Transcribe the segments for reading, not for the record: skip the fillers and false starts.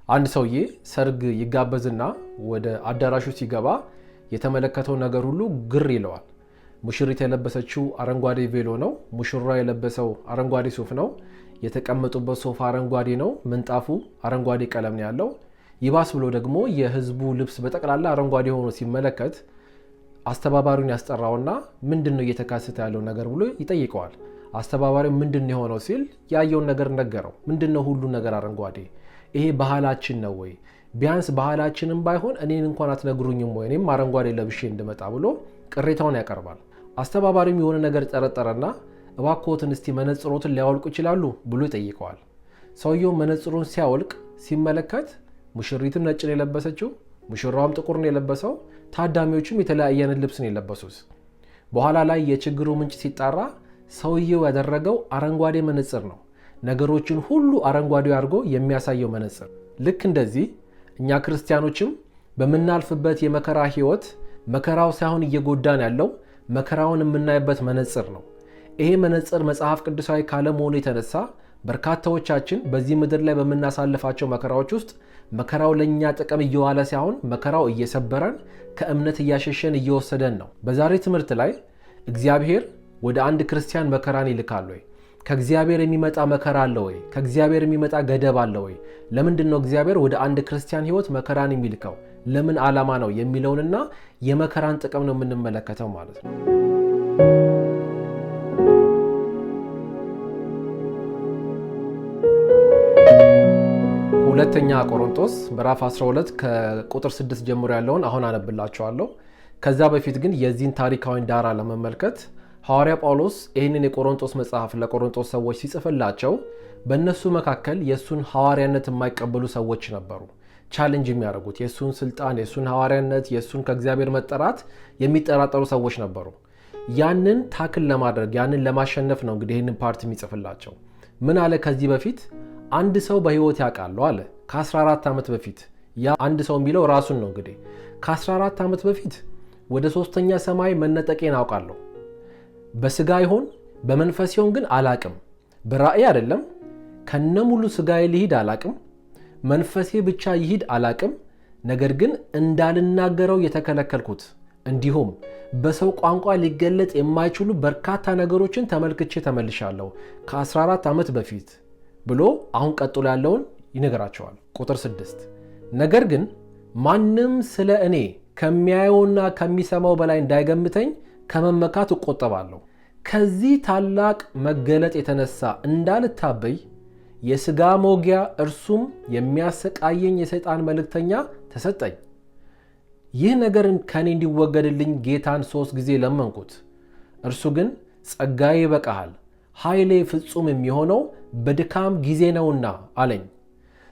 አንድ ሰውዬ ሰርግ ይጋበዝና ወደ አዳራሹ ሲገባ የተመለከተው ነገር ሁሉ ግር ይለዋል። ሙሽሪት የለበሰችው አረንጓዴ ቬሎ ነው። ሙሽራ የለበሰው አረንጓዴ ሱፍ ነው። የተቀመጡበት ሶፋ አረንጓዴ ነው። ምንጣፉ አረንጓዴ ቀለም ነው ያለው። ይባስ ብሎ ደግሞ የህዝቡ ልብስ በጠቅላላ አረንጓዴ ሆኖ ሲመለከት አስተባባሪውን ያስጠራውና ምንድነው እየተካሰተ ያለው ነገር ብሎ ይጠይቀዋል። አስተባባሪው ምንድነው የሆነው ሲል ያየውን ነገር ነገረው። ምንድነው ሁሉ ነገር አረንጓዴ? ይሄ ባህላችን ነው ወይ? ቢያንስ ባህላችንም ባይሆን እኔን እንኳን አትነግሩኝም ወይ? እኔም አረንጓዴ ለብሼ እንድመጣ ብሎ ቅሬታውን ያቀርባል። አስተባባሪውም የሆነ ነገር ጠረጠረና እባክዎትን እስቲ መነጽሮትን ሊያወልቁ ይችላሉ ብሎ ይጠይቀዋል። ሰውየው መነጽሩን ሲያወልቅ ሲመለከት ሙሽሪትም ነጭ ነው የለበሰችው፣ ሙሽራውም ጥቁር ነው የለበሰው፣ ታዳሚዎችም የተለያየ አይነት ልብስ ነው የለበሱት። በኋላ ላይ የችግሩ ምንጭ ሲጣራ ሰውየው ያደረገው አረንጓዴ መነጽር ነው። ነገሮችን ሁሉ አረንጓዴ አድርጎ የሚያሳየው መነጽር። ልክ እንደዚህ እኛ ክርስቲያኖችም በመናልፍበት የመከራ ህይወት መከራው ሳይሆን እየጎዳን ያለው መከራውን የምናይበት መነጽር ነው። ይሄ መነጽር መጽሐፍ ቅዱሳዊ ካለመሆኑ የተነሳ በርካታዎቻችን በዚህ ምድር ላይ በመናሳልፋቸው መከራዎች ውስጥ መከራው ለኛ ጥቅም እየዋለ ሳይሆን መከራው እየሰበረን ከእምነት እያሸሸን እየወሰደን ነው። በዛሬ ትምህርት ላይ እግዚአብሔር ወደ አንድ ክርስቲያን መከራን ይልካል ወይ? ከእግዚአብሔር የሚመጣ መከራ አለ ወይ? ከእግዚአብሔር የሚመጣ ገደብ አለ ወይ? ለምንድነው እግዚአብሔር ወደ አንድ ክርስቲያን ህይወት መከራን የሚልከው? ለምን ዓላማ ነው የሚለውንና የመከራን ጥቅም ነው የምንመለከተው ማለት ነው። ሁለተኛ ቆሮንቶስ ምዕራፍ 12 ከቁጥር 6 ጀምሮ ያለውን አሁን አነብላችኋለሁ። ከዛ በፊት ግን የዚህን ታሪካዊ ዳራ ለመመልከት ሐዋርያ ጳውሎስ ይህንን የቆሮንቶስ መጽሐፍ ለቆሮንቶስ ሰዎች ሲጽፍላቸው በእነሱ መካከል የእሱን ሐዋርያነት የማይቀበሉ ሰዎች ነበሩ። ቻሌንጅ የሚያደርጉት የእሱን ስልጣን፣ የእሱን ሐዋርያነት፣ የእሱን ከእግዚአብሔር መጠራት የሚጠራጠሩ ሰዎች ነበሩ። ያንን ታክል ለማድረግ ያንን ለማሸነፍ ነው እንግዲህ ይህንን ፓርት የሚጽፍላቸው። ምን አለ? ከዚህ በፊት አንድ ሰው በህይወት ያውቃለሁ አለ። ከ14 ዓመት በፊት ያ አንድ ሰው የሚለው ራሱን ነው እንግዲህ። ከ14 ዓመት በፊት ወደ ሶስተኛ ሰማይ መነጠቄን አውቃለሁ። በስጋ ይሆን በመንፈስ ይሆን ግን አላቅም። በራእይ አይደለም፣ ከነሙሉ ስጋዬ ልሂድ አላቅም፣ መንፈሴ ብቻ ይሂድ አላቅም። ነገር ግን እንዳልናገረው የተከለከልኩት እንዲሁም በሰው ቋንቋ ሊገለጥ የማይችሉ በርካታ ነገሮችን ተመልክቼ ተመልሻለሁ ከ14 ዓመት በፊት ብሎ አሁን ቀጥሎ ያለውን ይነግራቸዋል። ቁጥር 6 ነገር ግን ማንም ስለ እኔ ከሚያየውና ከሚሰማው በላይ እንዳይገምተኝ ከመመካት እቆጠባለሁ። ከዚህ ታላቅ መገለጥ የተነሳ እንዳልታበይ የሥጋ መውጊያ እርሱም የሚያሰቃየኝ የሰይጣን መልእክተኛ ተሰጠኝ። ይህ ነገር ከኔ እንዲወገድልኝ ጌታን 3 ጊዜ ለመንኩት። እርሱ ግን ጸጋዬ ይበቃሃል፣ ኃይሌ ፍጹም የሚሆነው በድካም ጊዜ ነውና አለኝ።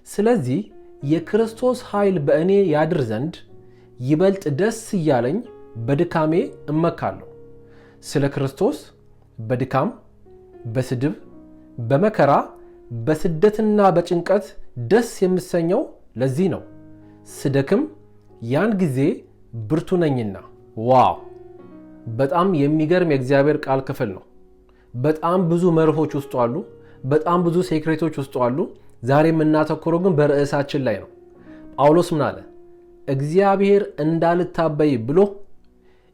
ስለዚህ የክርስቶስ ኃይል በእኔ ያድር ዘንድ ይበልጥ ደስ እያለኝ በድካሜ እመካለሁ። ስለ ክርስቶስ በድካም፣ በስድብ፣ በመከራ፣ በስደትና በጭንቀት ደስ የምሰኘው ለዚህ ነው። ስደክም ያን ጊዜ ብርቱ ነኝና። ዋው! በጣም የሚገርም የእግዚአብሔር ቃል ክፍል ነው። በጣም ብዙ መርሆች ውስጡ አሉ። በጣም ብዙ ሴክሬቶች ውስጡ አሉ። ዛሬ የምናተኩረው ግን በርዕሳችን ላይ ነው። ጳውሎስ ምን አለ? እግዚአብሔር እንዳልታበይ ብሎ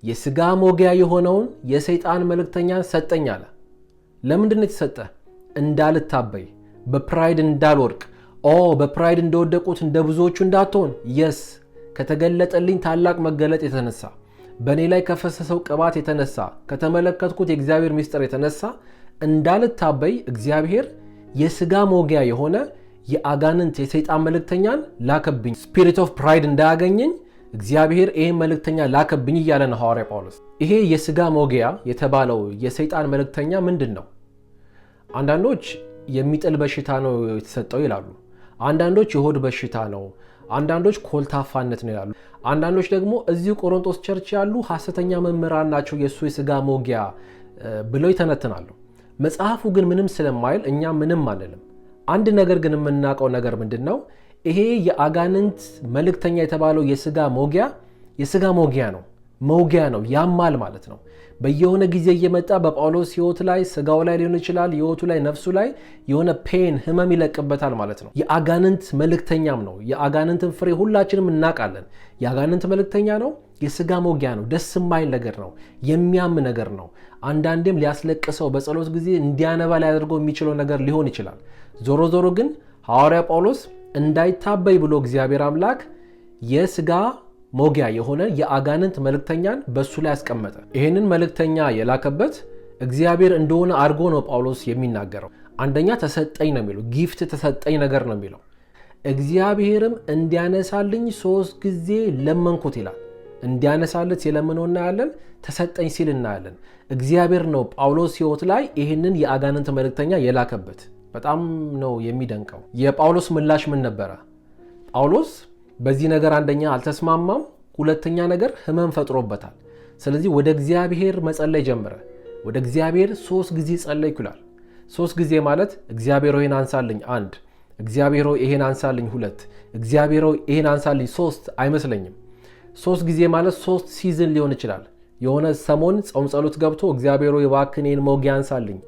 የሥጋ መውጊያ የሆነውን የሰይጣን መልእክተኛን ሰጠኝ አለ። ለምንድን ነው የተሰጠ? እንዳልታበይ፣ በፕራይድ እንዳልወድቅ። በፕራይድ እንደወደቁት እንደ ብዙዎቹ እንዳትሆን። የስ ከተገለጠልኝ ታላቅ መገለጥ የተነሳ በእኔ ላይ ከፈሰሰው ቅባት የተነሳ ከተመለከትኩት የእግዚአብሔር ምስጢር የተነሳ እንዳልታበይ እግዚአብሔር የሥጋ መውጊያ የሆነ የአጋንንት የሰይጣን መልእክተኛን ላከብኝ። ስፒሪት ኦፍ ፕራይድ እንዳያገኘኝ እግዚአብሔር ይሄን መልእክተኛ ላከብኝ እያለ ነው ሐዋርያ ጳውሎስ። ይሄ የሥጋ መውጊያ የተባለው የሰይጣን መልእክተኛ ምንድን ነው? አንዳንዶች የሚጥል በሽታ ነው የተሰጠው ይላሉ። አንዳንዶች የሆድ በሽታ ነው፣ አንዳንዶች ኮልታፋነት ነው ይላሉ። አንዳንዶች ደግሞ እዚሁ ቆሮንቶስ ቸርች ያሉ ሐሰተኛ መምህራን ናቸው የሱ የሥጋ መውጊያ ብለው ይተነትናሉ። መጽሐፉ ግን ምንም ስለማይል እኛ ምንም አንልም። አንድ ነገር ግን የምናውቀው ነገር ምንድነው? ይሄ የአጋንንት መልእክተኛ የተባለው የሥጋ መውጊያ ነው። መውጊያ ነው፣ ያማል ማለት ነው። በየሆነ ጊዜ እየመጣ በጳውሎስ ህይወት ላይ ስጋው ላይ ሊሆን ይችላል፣ ህይወቱ ላይ ነፍሱ ላይ የሆነ ፔን ህመም ይለቅበታል ማለት ነው። የአጋንንት መልእክተኛም ነው። የአጋንንትን ፍሬ ሁላችንም እናውቃለን። የአጋንንት መልእክተኛ ነው። የስጋ መውጊያ ነው። ደስ የማይል ነገር ነው። የሚያም ነገር ነው። አንዳንዴም ሊያስለቅሰው በጸሎት ጊዜ እንዲያነባ ሊያደርገው የሚችለው ነገር ሊሆን ይችላል። ዞሮ ዞሮ ግን ሐዋርያ ጳውሎስ እንዳይታበይ ብሎ እግዚአብሔር አምላክ የስጋ መውጊያ የሆነ የአጋንንት መልእክተኛን በሱ ላይ ያስቀመጠ። ይህንን መልእክተኛ የላከበት እግዚአብሔር እንደሆነ አድርጎ ነው ጳውሎስ የሚናገረው። አንደኛ ተሰጠኝ ነው የሚለው፣ ጊፍት ተሰጠኝ ነገር ነው የሚለው። እግዚአብሔርም እንዲያነሳልኝ 3 ጊዜ ለመንኩት ይላል። እንዲያነሳለት የለምነው እናያለን፣ ተሰጠኝ ሲል እናያለን። እግዚአብሔር ነው ጳውሎስ ህይወት ላይ ይህንን የአጋንንት መልእክተኛ የላከበት። በጣም ነው የሚደንቀው። የጳውሎስ ምላሽ ምን ነበረ? ጳውሎስ በዚህ ነገር አንደኛ አልተስማማም፣ ሁለተኛ ነገር ህመም ፈጥሮበታል። ስለዚህ ወደ እግዚአብሔር መጸለይ ጀመረ። ወደ እግዚአብሔር 3 ጊዜ ጸለይኩ ይላል። 3 ጊዜ ማለት እግዚአብሔር ሆይ ይህን አንሳልኝ 1፣ እግዚአብሔር ሆይ ይህን አንሳልኝ 2፣ እግዚአብሔር ሆይ ይህን አንሳልኝ 3 አይመስለኝም። 3 ጊዜ ማለት 3 ሲዝን ሊሆን ይችላል። የሆነ ሰሞን ጾም ጸሎት ገብቶ እግዚአብሔር ሆይ እባክህን ይህን መውጊያ አንሳልኝ፣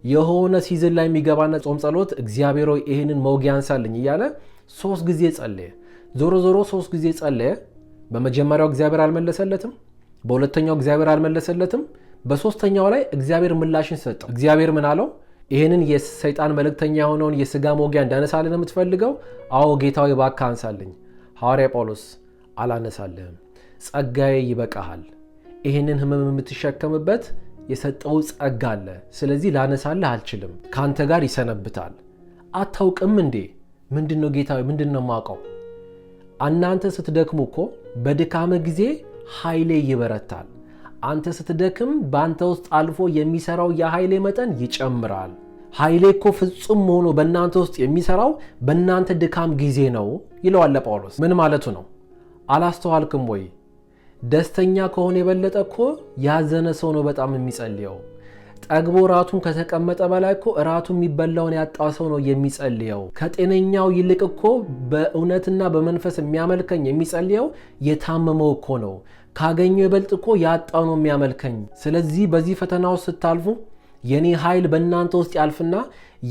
የሆነ ሲዝን ላይ የሚገባና ጾም ጸሎት እግዚአብሔር ሆይ ይህንን መውጊያ አንሳልኝ እያለ 3 ጊዜ ጸለየ። ዞሮ 3 ጊዜ ጸለየ። በመጀመሪያው እግዚአብሔር አልመለሰለትም፣ በሁለተኛው እግዚአብሔር አልመለሰለትም፣ በሶስተኛው ላይ እግዚአብሔር ምላሽን ሰጠው። እግዚአብሔር ምን አለው? ይህንን የሰይጣን መልእክተኛ የሆነውን የስጋ መውጊያ እንዳነሳልን የምትፈልገው? አዎ ጌታዊ እባክህ አንሳልኝ። ሐዋርያ ጳውሎስ አላነሳልህም፣ ጸጋዬ ይበቃሃል። ይህንን ህመም የምትሸከምበት የሰጠው ጸጋ አለ። ስለዚህ ላነሳልህ አልችልም፣ ካንተ ጋር ይሰነብታል። አታውቅም እንዴ? ምንድነው ጌታዊ? ምንድነው ማውቀው? እናንተ ስትደክሙ እኮ በድካም ጊዜ ኃይሌ ይበረታል። አንተ ስትደክም በአንተ ውስጥ አልፎ የሚሰራው የኃይሌ መጠን ይጨምራል። ኃይሌ እኮ ፍጹም ሆኖ በእናንተ ውስጥ የሚሰራው በእናንተ ድካም ጊዜ ነው ይለዋል ጳውሎስ። ምን ማለቱ ነው? አላስተዋልክም ወይ? ደስተኛ ከሆነ የበለጠ እኮ ያዘነ ሰው ነው በጣም የሚጸልየው። ጠግቦ ራቱን ከተቀመጠ በላይ እኮ ራቱ የሚበላውን ያጣ ሰው ነው የሚጸልየው። ከጤነኛው ይልቅ እኮ በእውነትና በመንፈስ የሚያመልከኝ የሚጸልየው የታመመው እኮ ነው። ካገኘው ይበልጥ እኮ ያጣው ነው የሚያመልከኝ። ስለዚህ በዚህ ፈተና ውስጥ ስታልፉ የኔ ኃይል በእናንተ ውስጥ ያልፍና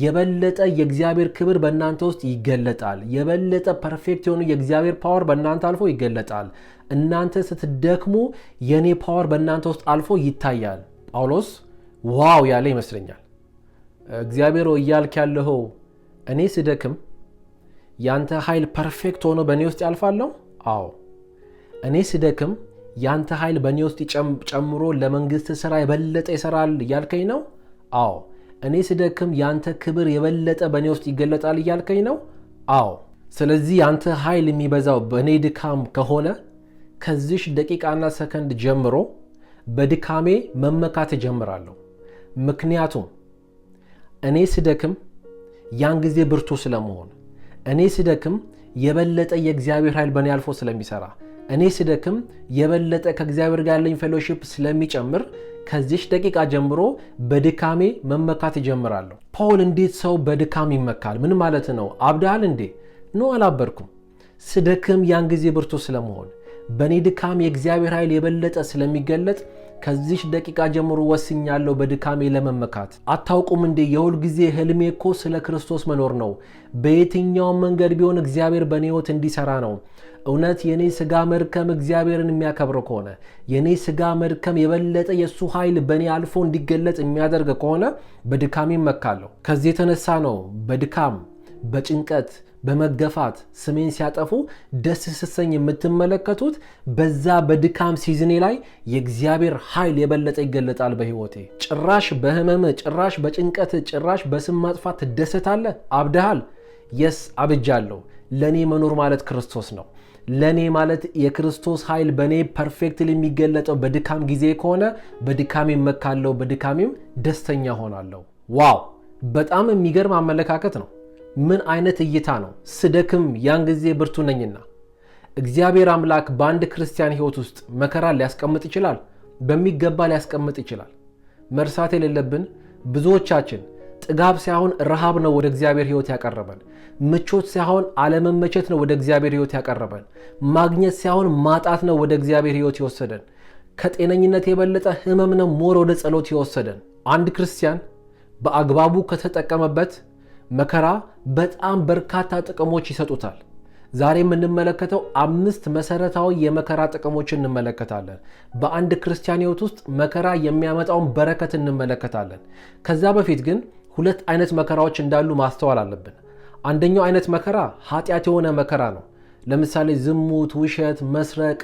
የበለጠ የእግዚአብሔር ክብር በእናንተ ውስጥ ይገለጣል። የበለጠ ፐርፌክት የሆነ የእግዚአብሔር ፓወር በእናንተ አልፎ ይገለጣል። እናንተ ስትደክሙ የኔ ፓወር በእናንተ ውስጥ አልፎ ይታያል። ጳውሎስ ዋው ያለ ይመስለኛል። እግዚአብሔር እያልክ ያለው እኔ ስደክም ያንተ ኃይል ፐርፌክት ሆኖ በእኔ ውስጥ ያልፋለሁ? አዎ። እኔ ስደክም ያንተ ኃይል በእኔ ውስጥ ጨምሮ ለመንግስት ስራ የበለጠ ይሰራል እያልከኝ ነው? አዎ። እኔ ስደክም ያንተ ክብር የበለጠ በእኔ ውስጥ ይገለጣል እያልከኝ ነው? አዎ። ስለዚህ ያንተ ኃይል የሚበዛው በእኔ ድካም ከሆነ ከዚህ ደቂቃና ሰከንድ ጀምሮ በድካሜ መመካት ጀምራለሁ። ምክንያቱም እኔ ስደክም ያን ጊዜ ብርቱ ስለመሆን፣ እኔ ስደክም የበለጠ የእግዚአብሔር ኃይል በእኔ አልፎ ስለሚሰራ፣ እኔ ስደክም የበለጠ ከእግዚአብሔር ጋር ያለኝ ፌሎሺፕ ስለሚጨምር ከዚህ ደቂቃ ጀምሮ በድካሜ መመካት ጀምራለሁ። ፓውል እንዴት ሰው በድካም ይመካል? ምን ማለት ነው? አብዳል እንዴ? ኖ አላበርኩም። ስደክም ያን ጊዜ ብርቱ ስለመሆን፣ በእኔ ድካም የእግዚአብሔር ኃይል የበለጠ ስለሚገለጥ ከዚህ ደቂቃ ጀምሮ ወስኛለሁ በድካሜ ለመመካት። አታውቁም እንዴ? የሁል ጊዜ ህልሜ እኮ ስለ ክርስቶስ መኖር ነው። በየትኛውም መንገድ ቢሆን እግዚአብሔር በእኔ ህይወት እንዲሰራ ነው። እውነት የኔ ስጋ መድከም እግዚአብሔርን የሚያከብረው ከሆነ፣ የኔ ስጋ መድከም የበለጠ የሱ ኃይል በእኔ አልፎ እንዲገለጥ የሚያደርግ ከሆነ በድካሜ እመካለሁ። ከዚህ የተነሳ ነው በድካም በጭንቀት በመገፋት ስሜን ሲያጠፉ ደስ ስሰኝ የምትመለከቱት። በዛ በድካም ሲዝኔ ላይ የእግዚአብሔር ኃይል የበለጠ ይገለጣል በህይወቴ። ጭራሽ በህመም፣ ጭራሽ በጭንቀት፣ ጭራሽ በስም ማጥፋት ትደሰታለህ? አብደሃል? የስ አብጃለሁ። ለኔ መኖር ማለት ክርስቶስ ነው። ለኔ ማለት የክርስቶስ ኃይል በኔ ፐርፌክትሊ የሚገለጠው በድካም ጊዜ ከሆነ በድካሜ እመካለሁ፣ በድካሜም ደስተኛ ሆናለሁ። ዋው! በጣም የሚገርም አመለካከት ነው። ምን አይነት እይታ ነው? ስደክም ያን ጊዜ ብርቱ ነኝና። እግዚአብሔር አምላክ በአንድ ክርስቲያን ህይወት ውስጥ መከራ ሊያስቀምጥ ይችላል፣ በሚገባ ሊያስቀምጥ ይችላል። መርሳት የሌለብን ብዙዎቻችን ጥጋብ ሳይሆን ረሃብ ነው ወደ እግዚአብሔር ህይወት ያቀረበን። ምቾት ሳይሆን አለመመቸት ነው ወደ እግዚአብሔር ህይወት ያቀረበን። ማግኘት ሳይሆን ማጣት ነው ወደ እግዚአብሔር ህይወት የወሰደን። ከጤነኝነት የበለጠ ህመም ነው ሞር ወደ ጸሎት ይወሰደን። አንድ ክርስቲያን በአግባቡ ከተጠቀመበት መከራ በጣም በርካታ ጥቅሞች ይሰጡታል። ዛሬ የምንመለከተው 5 መሰረታዊ የመከራ ጥቅሞችን እንመለከታለን። በአንድ ክርስቲያን ህይወት ውስጥ መከራ የሚያመጣውን በረከት እንመለከታለን። ከዛ በፊት ግን 2 አይነት መከራዎች እንዳሉ ማስተዋል አለብን። አንደኛው አይነት መከራ ኃጢአት የሆነ መከራ ነው። ለምሳሌ ዝሙት፣ ውሸት፣ መስረቅ፣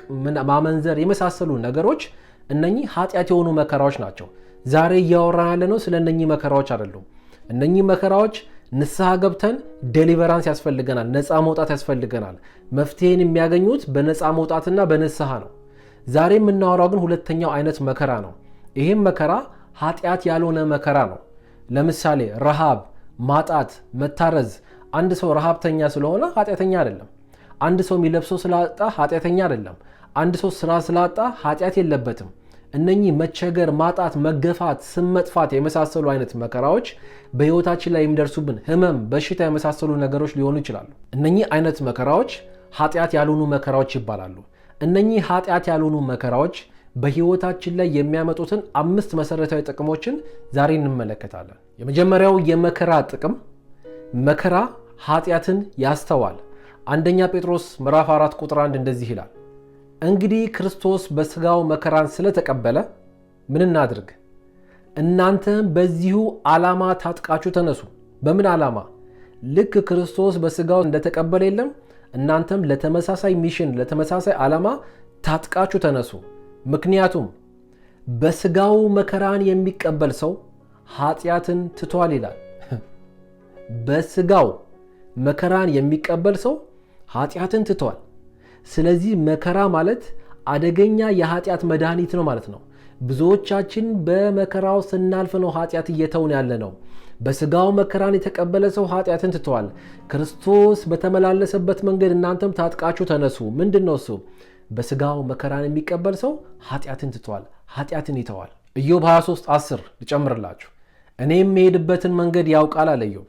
ማመንዘር የመሳሰሉ ነገሮች እነኚህ ኃጢአት የሆኑ መከራዎች ናቸው። ዛሬ እያወራን ያለነው ስለ እነኚህ መከራዎች አይደሉም። እነኚህ መከራዎች ንስሐ ገብተን ዴሊቨራንስ ያስፈልገናል፣ ነፃ መውጣት ያስፈልገናል። መፍትሄን የሚያገኙት በነፃ መውጣትና በንስሐ ነው። ዛሬ የምናወራው ግን ሁለተኛው አይነት መከራ ነው። ይህም መከራ ኃጢአት ያልሆነ መከራ ነው። ለምሳሌ ረሃብ፣ ማጣት፣ መታረዝ። አንድ ሰው ረሃብተኛ ስለሆነ ኃጢአተኛ አይደለም። አንድ ሰው የሚለብሰው ስላጣ ኃጢአተኛ አይደለም። አንድ ሰው ስራ ስላጣ ኃጢአት የለበትም። እነኚህ መቸገር፣ ማጣት፣ መገፋት፣ ስም መጥፋት የመሳሰሉ አይነት መከራዎች በህይወታችን ላይ የሚደርሱብን ህመም፣ በሽታ የመሳሰሉ ነገሮች ሊሆኑ ይችላሉ። እነኚህ አይነት መከራዎች ኃጢአት ያልሆኑ መከራዎች ይባላሉ። እነኚህ ኃጢአት ያልሆኑ መከራዎች በህይወታችን ላይ የሚያመጡትን 5 መሰረታዊ ጥቅሞችን ዛሬ እንመለከታለን። የመጀመሪያው የመከራ ጥቅም መከራ ኃጢአትን ያስተዋል። አንደኛ ጴጥሮስ ምዕራፍ 4 ቁጥር 1 እንደዚህ ይላል፣ እንግዲህ ክርስቶስ በስጋው መከራን ስለተቀበለ ምን እናድርግ? እናንተም በዚሁ ዓላማ ታጥቃችሁ ተነሱ። በምን ዓላማ? ልክ ክርስቶስ በስጋው እንደተቀበለ የለም እናንተም ለተመሳሳይ ሚሽን፣ ለተመሳሳይ ዓላማ ታጥቃችሁ ተነሱ። ምክንያቱም በስጋው መከራን የሚቀበል ሰው ኃጢአትን ትቷል ይላል። በስጋው መከራን የሚቀበል ሰው ኃጢአትን ትቷል። ስለዚህ መከራ ማለት አደገኛ የኃጢአት መድኃኒት ነው ማለት ነው። ብዙዎቻችን በመከራው ስናልፍ ነው ኃጢአት እየተውን ያለ ነው። በስጋው መከራን የተቀበለ ሰው ኃጢአትን ትቷል። ክርስቶስ በተመላለሰበት መንገድ እናንተም ታጥቃችሁ ተነሱ። ምንድነው እሱ? በስጋው መከራን የሚቀበል ሰው ኃጢአትን ትቷል፣ ኃጢአትን ይተዋል። ኢዮብ 23:10 ልጨምርላችሁ። እኔ የምሄድበትን መንገድ ያውቃል አለ ኢዮብ፣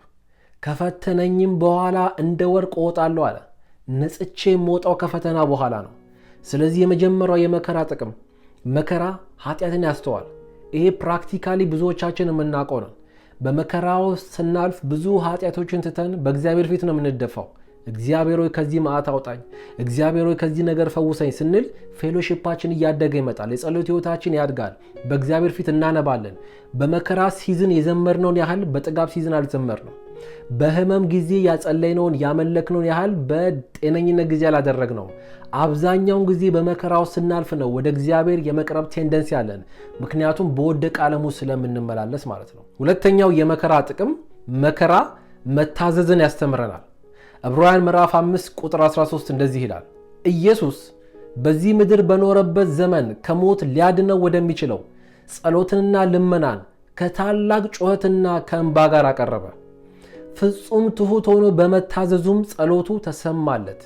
ከፈተነኝም በኋላ እንደ ወርቅ እወጣለሁ አለ። ነጽቼ የምወጣው ከፈተና በኋላ ነው። ስለዚህ የመጀመሪያው የመከራ ጥቅም መከራ ኃጢአትን ያስተዋል። ይሄ ፕራክቲካሊ ብዙዎቻችን የምናውቀው ነው። በመከራ ውስጥ ስናልፍ ብዙ ኃጢአቶችን ትተን በእግዚአብሔር ፊት ነው የምንደፋው። እግዚአብሔር ሆይ ከዚህ መዓት አውጣኝ፣ እግዚአብሔር ሆይ ከዚህ ነገር ፈውሰኝ ስንል ፌሎሺፓችን እያደገ ይመጣል። የጸሎት ህይወታችን ያድጋል። በእግዚአብሔር ፊት እናነባለን። በመከራ ሲዝን የዘመርነውን ያህል በጥጋብ ሲዝን አልዘመርንም። በህመም ጊዜ ያጸለይነውን ያመለክነውን ያህል በጤነኝነት ጊዜ አላደረግነውም። አብዛኛውን ጊዜ በመከራው ስናልፍ ነው ወደ እግዚአብሔር የመቅረብ ቴንደንሲ ያለን፣ ምክንያቱም በወደቀ ዓለም ውስጥ ስለምንመላለስ ማለት ነው። ሁለተኛው የመከራ ጥቅም መከራ መታዘዝን ያስተምረናል። ዕብራውያን ምዕራፍ 5 ቁጥር 13 እንደዚህ ይላል፣ ኢየሱስ በዚህ ምድር በኖረበት ዘመን ከሞት ሊያድነው ወደሚችለው ጸሎትንና ልመናን ከታላቅ ጩኸትና ከእንባ ጋር አቀረበ። ፍጹም ትሑት ሆኖ በመታዘዙም ጸሎቱ ተሰማለት።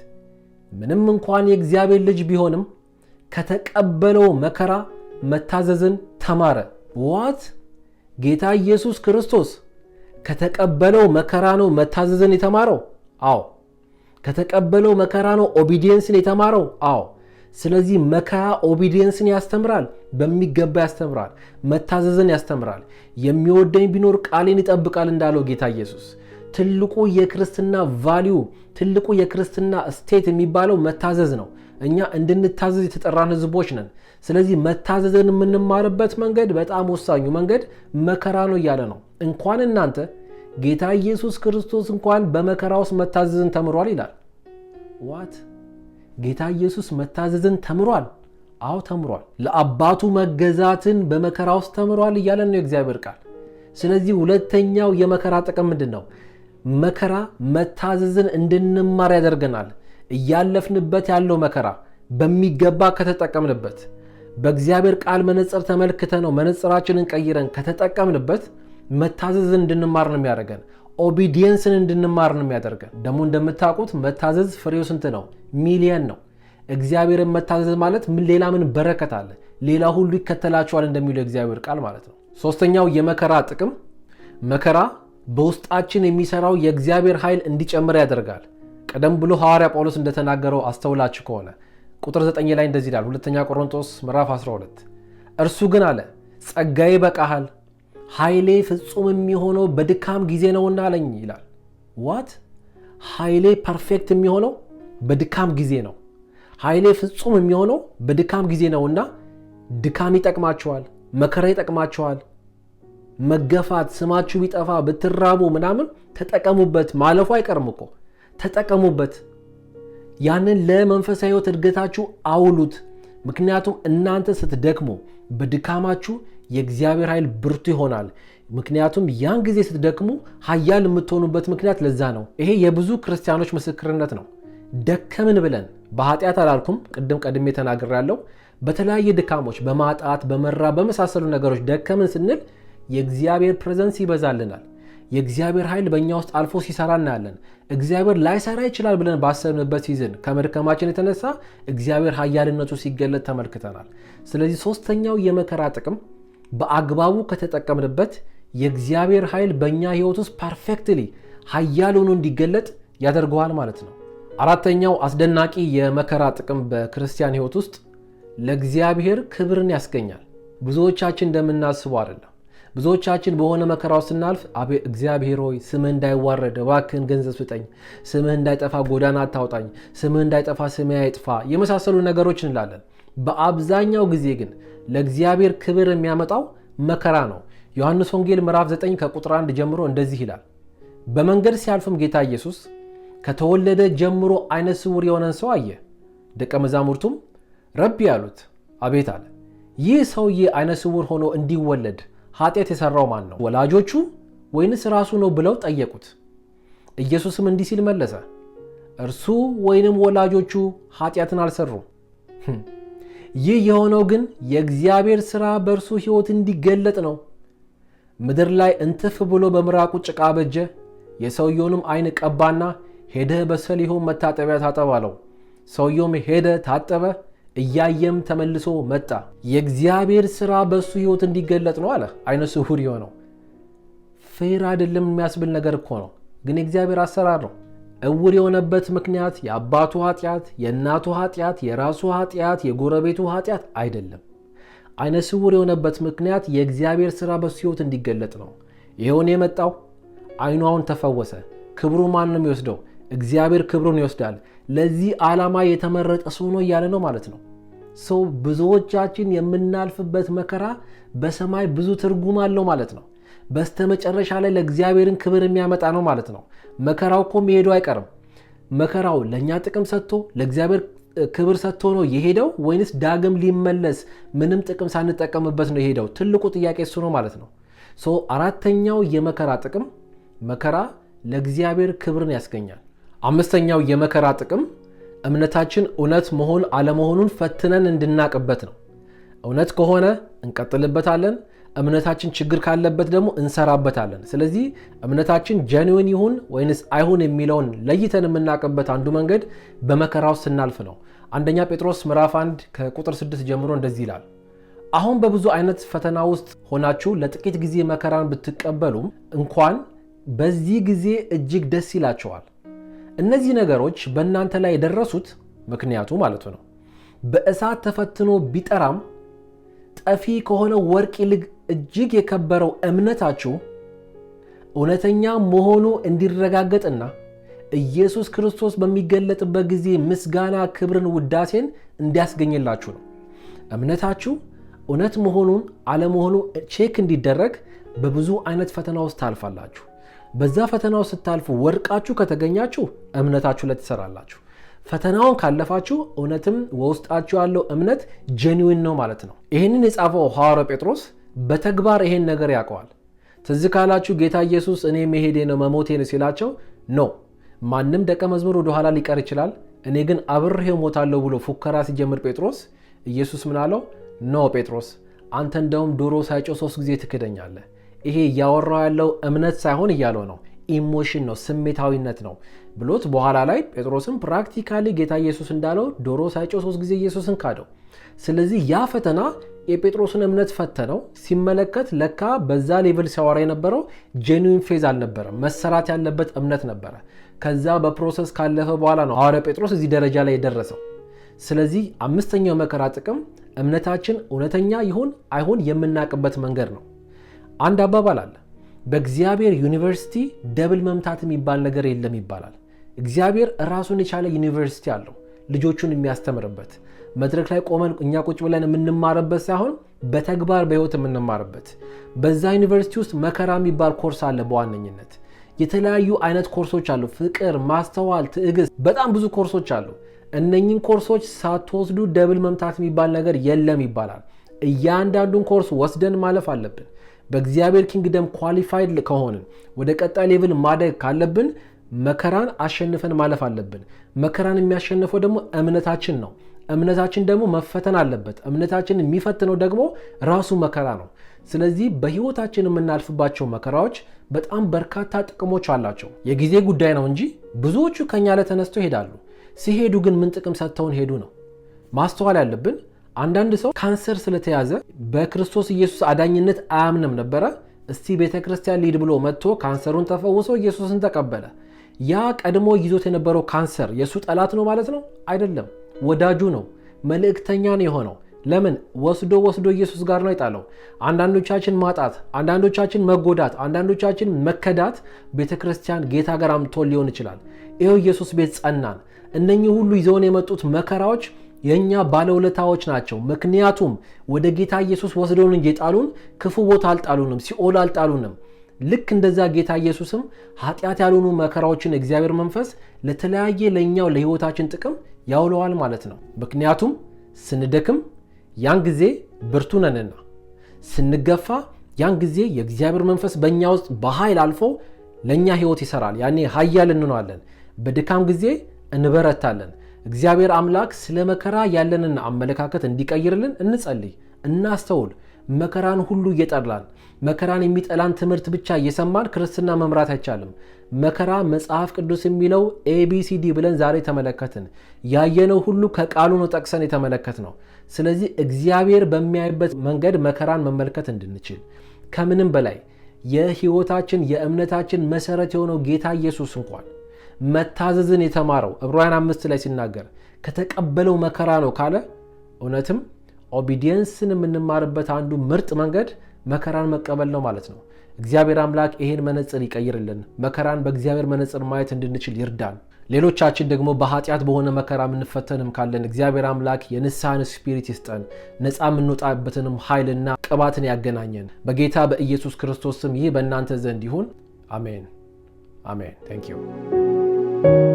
ምንም እንኳን የእግዚአብሔር ልጅ ቢሆንም ከተቀበለው መከራ መታዘዝን ተማረ። ዋት? ጌታ ኢየሱስ ክርስቶስ ከተቀበለው መከራ ነው መታዘዝን የተማረው? አዎ። ከተቀበለው መከራ ነው ኦቢዲየንስን የተማረው? አዎ። ስለዚህ መከራ ኦቢዲየንስን ያስተምራል፣ በሚገባ ያስተምራል። መታዘዝን ያስተምራል። የሚወደኝ ቢኖር ቃሌን ይጠብቃል እንዳለው ጌታ ኢየሱስ። ትልቁ የክርስትና ቫልዩ፣ ትልቁ የክርስትና ስቴት የሚባለው መታዘዝ ነው። እኛ እንድንታዘዝ የተጠራን ህዝቦች ነን። ስለዚህ መታዘዝን የምንማርበት መንገድ በጣም ወሳኙ መንገድ መከራ ነው እያለ ነው። እንኳን እናንተ ጌታ ኢየሱስ ክርስቶስ እንኳን በመከራ ውስጥ መታዘዝን ተምሯል ይላል። ዋት? ጌታ ኢየሱስ መታዘዝን ተምሯል? አዎ ተምሯል። ለአባቱ መገዛትን በመከራ ውስጥ ተምሯል እያለን ነው የእግዚአብሔር ቃል። ስለዚህ ሁለተኛው የመከራ ጥቅም ምንድን ነው? መከራ መታዘዝን እንድንማር ያደርገናል። እያለፍንበት ያለው መከራ በሚገባ ከተጠቀምንበት፣ በእግዚአብሔር ቃል መነጽር ተመልክተ ነው መነጽራችንን ቀይረን ከተጠቀምንበት መታዘዝን እንድንማር ነው የሚያደርገን። ኦቢዲየንስን እንድንማር ነው የሚያደርገን። ደግሞ እንደምታውቁት መታዘዝ ፍሬው ስንት ነው? ሚሊየን ነው። እግዚአብሔርን መታዘዝ ማለት ሌላ ምን በረከት አለ? ሌላ ሁሉ ይከተላቸዋል እንደሚለው እግዚአብሔር ቃል ማለት ነው። ሶስተኛው የመከራ ጥቅም መከራ በውስጣችን የሚሰራው የእግዚአብሔር ኃይል እንዲጨምር ያደርጋል። ቀደም ብሎ ሐዋርያ ጳውሎስ እንደተናገረው አስተውላችሁ ከሆነ ቁጥር 9 ላይ እንደዚህ ይላል። ሁለተኛ ቆሮንቶስ ምዕራፍ 12 እርሱ ግን አለ ጸጋዬ ይበቃሃል፣ ኃይሌ ፍጹም የሚሆነው በድካም ጊዜ ነውና አለኝ ይላል። ዋት? ኃይሌ ፐርፌክት የሚሆነው በድካም ጊዜ ነው። ኃይሌ ፍጹም የሚሆነው በድካም ጊዜ ነውና ድካም ይጠቅማቸዋል፣ መከራ ይጠቅማቸዋል። መገፋት፣ ስማችሁ ቢጠፋ፣ ብትራቡ ምናምን ተጠቀሙበት። ማለፉ አይቀርም እኮ ተጠቀሙበት። ያንን ለመንፈሳዊ ሕይወት እድገታችሁ አውሉት። ምክንያቱም እናንተ ስትደክሙ በድካማችሁ የእግዚአብሔር ኃይል ብርቱ ይሆናል። ምክንያቱም ያን ጊዜ ስትደክሙ ኃያል የምትሆኑበት ምክንያት ለዛ ነው። ይሄ የብዙ ክርስቲያኖች ምስክርነት ነው። ደከምን ብለን በኃጢአት አላልኩም፣ ቀድሜ ተናግሬያለሁ። በተለያየ ድካሞች፣ በማጣት፣ በመራብ፣ በመሳሰሉ ነገሮች ደከምን ስንል የእግዚአብሔር ፕሬዘንስ ይበዛልናል። የእግዚአብሔር ኃይል በእኛ ውስጥ አልፎ ሲሰራ እናያለን። እግዚአብሔር ላይሰራ ይችላል ብለን ባሰብንበት ሲዝን ከመድከማችን የተነሳ እግዚአብሔር ኃያልነቱ ሲገለጥ ተመልክተናል። ስለዚህ ሶስተኛው የመከራ ጥቅም በአግባቡ ከተጠቀምንበት የእግዚአብሔር ኃይል በእኛ ሕይወት ውስጥ ፐርፌክትሊ ኃያል ሆኖ እንዲገለጥ ያደርገዋል ማለት ነው። አራተኛው አስደናቂ የመከራ ጥቅም በክርስቲያን ሕይወት ውስጥ ለእግዚአብሔር ክብርን ያስገኛል። ብዙዎቻችን እንደምናስበው አይደለም። ብዙዎቻችን በሆነ መከራው ስናልፍ እግዚአብሔር ሆይ ስምህ እንዳይዋረድ እባክህን ገንዘብ ስጠኝ፣ ስምህ እንዳይጠፋ ጎዳና አታውጣኝ፣ ስምህ እንዳይጠፋ ስምህ አይጥፋ የመሳሰሉ ነገሮች እንላለን። በአብዛኛው ጊዜ ግን ለእግዚአብሔር ክብር የሚያመጣው መከራ ነው። ዮሐንስ ወንጌል ምዕራፍ 9 ከቁጥር 1 ጀምሮ እንደዚህ ይላል። በመንገድ ሲያልፍም ጌታ ኢየሱስ ከተወለደ ጀምሮ አይነ ስውር የሆነን ሰው አየ። ደቀ መዛሙርቱም ረቢ አሉት። አቤት አለ። ይህ ሰውዬ አይነ ስውር ሆኖ እንዲወለድ ኃጢአት የሰራው ማን ነው? ወላጆቹ ወይንስ ራሱ ነው ብለው ጠየቁት። ኢየሱስም እንዲህ ሲል መለሰ፣ እርሱ ወይንም ወላጆቹ ኃጢአትን አልሰሩም። ይህ የሆነው ግን የእግዚአብሔር ሥራ በእርሱ ሕይወት እንዲገለጥ ነው። ምድር ላይ እንትፍ ብሎ በምራቁ ጭቃ በጀ፣ የሰውየውንም አይን ቀባና ሄደህ በሰሊሆም መታጠቢያ ታጠብ አለው። ሰውየውም ሄደ፣ ታጠበ፣ እያየም ተመልሶ መጣ። የእግዚአብሔር ሥራ በእሱ ሕይወት እንዲገለጥ ነው አለ። አይነ ስውር የሆነው ፌር አይደለም የሚያስብል ነገር እኮ ነው፣ ግን የእግዚአብሔር አሰራር ነው። እውር የሆነበት ምክንያት የአባቱ ኃጢአት፣ የእናቱ ኃጢአት፣ የራሱ ኃጢአት፣ የጎረቤቱ ኃጢአት አይደለም። አይነ ስውር የሆነበት ምክንያት የእግዚአብሔር ሥራ በሱ ሕይወት እንዲገለጥ ነው። ይሄውን የመጣው አይኑ አሁን ተፈወሰ። ክብሩ ማን ነው የሚወስደው? እግዚአብሔር ክብሩን ይወስዳል። ለዚህ ዓላማ የተመረጠ ሰው ነው እያለ ነው ማለት ነው። ሰው ብዙዎቻችን የምናልፍበት መከራ በሰማይ ብዙ ትርጉም አለው ማለት ነው። በስተመጨረሻ ላይ ለእግዚአብሔርን ክብር የሚያመጣ ነው ማለት ነው። መከራው እኮ መሄዱ አይቀርም። መከራው ለእኛ ጥቅም ሰጥቶ ለእግዚአብሔር ክብር ሰጥቶ ነው የሄደው ወይንስ ዳግም ሊመለስ ምንም ጥቅም ሳንጠቀምበት ነው የሄደው? ትልቁ ጥያቄ እሱ ነው ማለት ነው። አራተኛው የመከራ ጥቅም መከራ ለእግዚአብሔር ክብርን ያስገኛል። አምስተኛው የመከራ ጥቅም እምነታችን እውነት መሆን አለመሆኑን ፈትነን እንድናቅበት ነው። እውነት ከሆነ እንቀጥልበታለን፣ እምነታችን ችግር ካለበት ደግሞ እንሰራበታለን። ስለዚህ እምነታችን ጀኒውን ይሁን ወይንስ አይሁን የሚለውን ለይተን የምናቅበት አንዱ መንገድ በመከራው ስናልፍ ነው። አንደኛ ጴጥሮስ ምዕራፍ 1 ከቁጥር 6 ጀምሮ እንደዚህ ይላል፣ አሁን በብዙ አይነት ፈተና ውስጥ ሆናችሁ ለጥቂት ጊዜ መከራን ብትቀበሉም እንኳን በዚህ ጊዜ እጅግ ደስ ይላቸዋል። እነዚህ ነገሮች በእናንተ ላይ የደረሱት ምክንያቱ ማለቱ ነው በእሳት ተፈትኖ ቢጠራም ጠፊ ከሆነ ወርቅ ይልቅ እጅግ የከበረው እምነታችሁ እውነተኛ መሆኑ እንዲረጋገጥና ኢየሱስ ክርስቶስ በሚገለጥበት ጊዜ ምስጋና፣ ክብርን፣ ውዳሴን እንዲያስገኝላችሁ ነው። እምነታችሁ እውነት መሆኑን አለመሆኑ ቼክ እንዲደረግ በብዙ አይነት ፈተና ውስጥ ታልፋላችሁ። በዛ ፈተናው ስታልፉ ወርቃችሁ ከተገኛችሁ እምነታችሁ ላይ ትሰራላችሁ። ፈተናውን ካለፋችሁ እውነትም ውስጣችሁ ያለው እምነት ጄኒዊን ነው ማለት ነው። ይህንን የጻፈው ሐዋርያው ጴጥሮስ በተግባር ይሄን ነገር ያውቀዋል። ትዝ ካላችሁ ጌታ ኢየሱስ እኔ መሄዴ ነው መሞቴ ነው ሲላቸው ኖ ማንም ደቀ መዝሙር ወደ ኋላ ሊቀር ይችላል፣ እኔ ግን አብሬው ሞታለሁ ብሎ ፉከራ ሲጀምር ጴጥሮስ ኢየሱስ ምን አለው? ኖ ጴጥሮስ አንተ እንደውም ዶሮ ሳይጮህ 3 ጊዜ ትክደኛለህ። ይሄ እያወራው ያለው እምነት ሳይሆን እያለው ነው ኢሞሽን ነው፣ ስሜታዊነት ነው ብሎት በኋላ ላይ ጴጥሮስም ፕራክቲካሊ ጌታ ኢየሱስ እንዳለው ዶሮ ሳይጮህ 3 ጊዜ ኢየሱስን ካደው። ስለዚህ ያ ፈተና የጴጥሮስን እምነት ፈተነው። ሲመለከት ለካ በዛ ሌቭል ሲያወራ የነበረው ጄኒዊን ፌዝ አልነበረም፣ መሰራት ያለበት እምነት ነበረ። ከዛ በፕሮሰስ ካለፈ በኋላ ነው ሐዋርያ ጴጥሮስ እዚህ ደረጃ ላይ የደረሰው። ስለዚህ አምስተኛው መከራ ጥቅም እምነታችን እውነተኛ ይሁን አይሁን የምናውቅበት መንገድ ነው። አንድ አባባል አለ፣ በእግዚአብሔር ዩኒቨርሲቲ ደብል መምታት የሚባል ነገር የለም ይባላል። እግዚአብሔር ራሱን የቻለ ዩኒቨርሲቲ አለው፣ ልጆቹን የሚያስተምርበት መድረክ ላይ ቆመን እኛ ቁጭ ብለን የምንማርበት ሳይሆን በተግባር በህይወት የምንማርበት። በዛ ዩኒቨርሲቲ ውስጥ መከራ የሚባል ኮርስ አለ። በዋነኝነት የተለያዩ አይነት ኮርሶች አሉ፣ ፍቅር፣ ማስተዋል፣ ትዕግስት፣ በጣም ብዙ ኮርሶች አሉ። እነኚህን ኮርሶች ሳትወስዱ ደብል መምታት የሚባል ነገር የለም ይባላል። እያንዳንዱን ኮርስ ወስደን ማለፍ አለብን። በእግዚአብሔር ኪንግደም ኳሊፋይድ ከሆንን ወደ ቀጣይ ሌቭል ማደግ ካለብን መከራን አሸንፈን ማለፍ አለብን። መከራን የሚያሸንፈው ደግሞ እምነታችን ነው። እምነታችን ደግሞ መፈተን አለበት። እምነታችን የሚፈትነው ደግሞ ራሱ መከራ ነው። ስለዚህ በህይወታችን የምናልፍባቸው መከራዎች በጣም በርካታ ጥቅሞች አላቸው። የጊዜ ጉዳይ ነው እንጂ ብዙዎቹ ከኛ ላይ ተነስተው ይሄዳሉ። ሲሄዱ ግን ምን ጥቅም ሰጥተውን ሄዱ ነው ማስተዋል ያለብን። አንዳንድ ሰው ካንሰር ስለተያዘ በክርስቶስ ኢየሱስ አዳኝነት አያምንም ነበረ። እስቲ ቤተክርስቲያን ሊድ ብሎ መጥቶ ካንሰሩን ተፈውሶ ኢየሱስን ተቀበለ። ያ ቀድሞ ይዞት የነበረው ካንሰር የሱ ጠላት ነው ማለት ነው? አይደለም፣ ወዳጁ ነው፣ መልእክተኛ ነው የሆነው። ለምን? ወስዶ ኢየሱስ ጋር ነው የጣለው። አንዳንዶቻችን ማጣት፣ አንዳንዶቻችን መጎዳት፣ አንዳንዶቻችን መከዳት ቤተክርስቲያን ጌታ ጋር አምጥቶ ሊሆን ይችላል። ይሄው ኢየሱስ ቤት ጸናን። እነኚህ ሁሉ ይዘውን የመጡት መከራዎች የኛ ባለውለታዎች ናቸው። ምክንያቱም ወደ ጌታ ኢየሱስ ወስደውን እንጂ ጣሉን ክፉ ቦታ አልጣሉንም፣ ሲኦል አልጣሉንም። ልክ እንደዛ ጌታ ኢየሱስም ኃጢአት ያልሆኑ መከራዎችን እግዚአብሔር መንፈስ ለተለያየ ለኛው ለህይወታችን ጥቅም ያውለዋል ማለት ነው። ምክንያቱም ስንደክም ያን ጊዜ ብርቱ ነንና፣ ስንገፋ ያን ጊዜ የእግዚአብሔር መንፈስ በእኛ ውስጥ በኃይል አልፎ ለኛ ህይወት ይሰራል። ያኔ ኃያል እንሆናለን። በድካም ጊዜ እንበረታለን። እግዚአብሔር አምላክ ስለ መከራ ያለንን አመለካከት እንዲቀይርልን እንጸልይ፣ እናስተውል። መከራን ሁሉ እየጠላን መከራን የሚጠላን ትምህርት ብቻ እየሰማን ክርስትና መምራት አይቻልም። መከራ መጽሐፍ ቅዱስ የሚለው ABCD ብለን ዛሬ ተመለከትን። ያየነው ሁሉ ከቃሉ ነው ጠቅሰን የተመለከትነው። ስለዚህ እግዚአብሔር በሚያይበት መንገድ መከራን መመልከት እንድንችል፣ ከምንም በላይ የህይወታችን የእምነታችን መሰረት የሆነው ጌታ ኢየሱስ እንኳን መታዘዝን የተማረው ዕብራውያን 5 ላይ ሲናገር ከተቀበለው መከራ ነው ካለ፣ እውነትም ኦቢዲየንስን የምንማርበት አንዱ ምርጥ መንገድ መከራን መቀበል ነው ማለት ነው። እግዚአብሔር አምላክ ይሄን መነጽር ይቀይርልን። መከራን በእግዚአብሔር መነጽር ማየት እንድንችል ይርዳን። ሌሎቻችን ደግሞ በኃጢአት በሆነ መከራ የምንፈተንም ካለን እግዚአብሔር አምላክ የንስሐን ስፒሪት ይስጠን። ነፃ የምንወጣበትንም ኃይልና ቅባትን ያገናኘን። በጌታ በኢየሱስ ክርስቶስ ስም ይህ በእናንተ ዘንድ ይሁን። አሜን አሜን። ታንክ ዩ